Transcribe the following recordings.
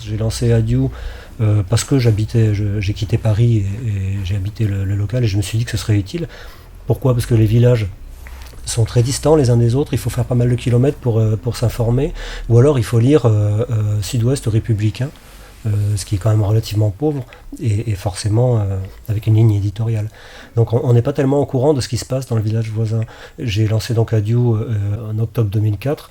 J'ai lancé Adiou parce que j'ai quitté Paris et j'ai habité le local et je me suis dit que ce serait utile. Pourquoi? Parce que les villages sont très distants les uns des autres, il faut faire pas mal de kilomètres pour s'informer, ou alors il faut lire Sud-Ouest républicain, ce qui est quand même relativement pauvre, et forcément avec une ligne éditoriale. Donc on n'est pas tellement au courant de ce qui se passe dans le village voisin. J'ai lancé donc Adiou en octobre 2004.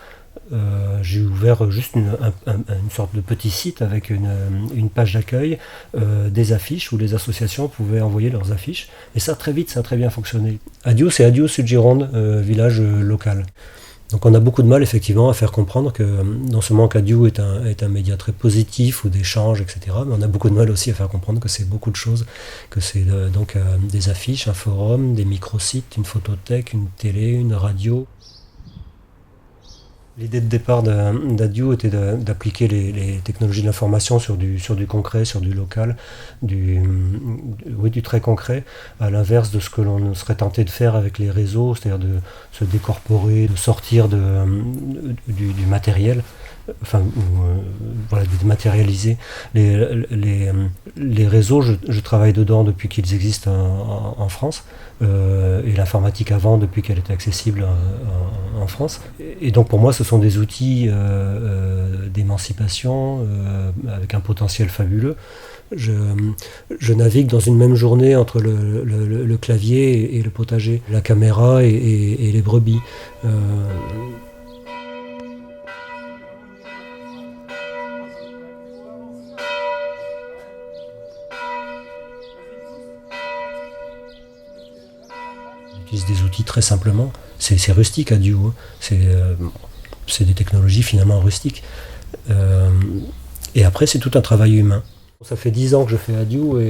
J'ai ouvert juste une sorte de petit site avec une page d'accueil, des affiches où les associations pouvaient envoyer leurs affiches. Et ça, très vite, ça a très bien fonctionné. Adiou, c'est Adiou Sud-Gironde, village local. Donc on a beaucoup de mal effectivement à faire comprendre que non seulement qu'Adiou est un média très positif ou d'échange, etc., mais on a beaucoup de mal aussi à faire comprendre que c'est beaucoup de choses, que c'est donc des affiches, un forum, des microsites, une photothèque, une télé, une radio. L'idée de départ d'Adiou était d'appliquer les technologies de l'information sur du concret, sur du local, du très concret, à l'inverse de ce que l'on serait tenté de faire avec les réseaux, c'est-à-dire de se décorporer, de sortir du matériel, enfin, voilà, de dématérialiser. Les réseaux, je travaille dedans depuis qu'ils existent en France, et l'informatique avant depuis qu'elle était accessible en France. Et donc pour moi, ce sont des outils d'émancipation avec un potentiel fabuleux. Je navigue dans une même journée entre le clavier et le potager, la caméra et les brebis. J'utilise des outils très simplement. C'est rustique Adiou, hein. C'est des technologies finalement rustiques. Et après, c'est tout un travail humain. Ça fait 10 ans que je fais Adiou,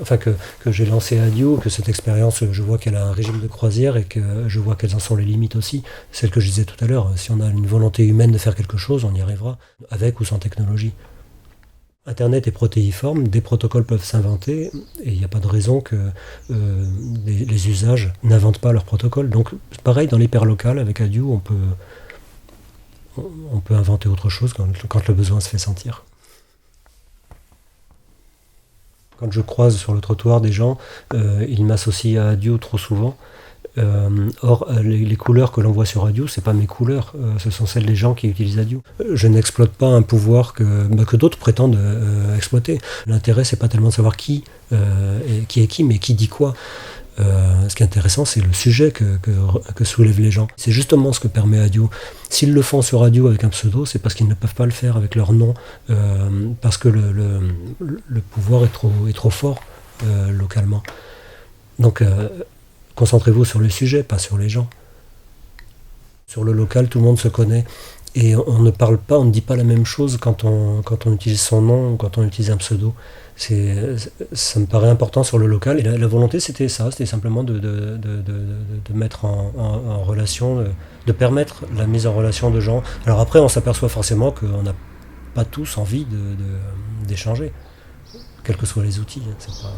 enfin que j'ai lancé Adiou, que cette expérience, je vois qu'elle a un régime de croisière et que je vois quelles en sont les limites aussi. Celle que je disais tout à l'heure, si on a une volonté humaine de faire quelque chose, on y arrivera, avec ou sans technologie. Internet est protéiforme, des protocoles peuvent s'inventer et il n'y a pas de raison que les usages n'inventent pas leurs protocoles. Donc pareil dans l'hyperlocal avec Adiou, on peut inventer autre chose quand le besoin se fait sentir. Quand je croise sur le trottoir des gens, ils m'associent à Adiou trop souvent. Or, les couleurs que l'on voit sur Adiou, c'est pas mes couleurs, ce sont celles des gens qui utilisent Adiou. Je n'exploite pas un pouvoir que d'autres prétendent exploiter. L'intérêt, c'est pas tellement de savoir qui est qui, mais qui dit quoi. Ce qui est intéressant, c'est le sujet que soulèvent les gens. C'est justement ce que permet Adiou. S'ils le font sur Adiou avec un pseudo, c'est parce qu'ils ne peuvent pas le faire avec leur nom, parce que le pouvoir est trop fort localement. Donc, concentrez-vous sur le sujet, pas sur les gens. Sur le local, tout le monde se connaît. Et on ne parle pas, on ne dit pas la même chose quand on utilise son nom ou quand on utilise un pseudo. Ça me paraît important sur le local. Et la volonté, c'était ça, c'était simplement de mettre en relation, de permettre la mise en relation de gens. Alors après, on s'aperçoit forcément qu'on n'a pas tous envie d'échanger, quels que soient les outils. C'est pas...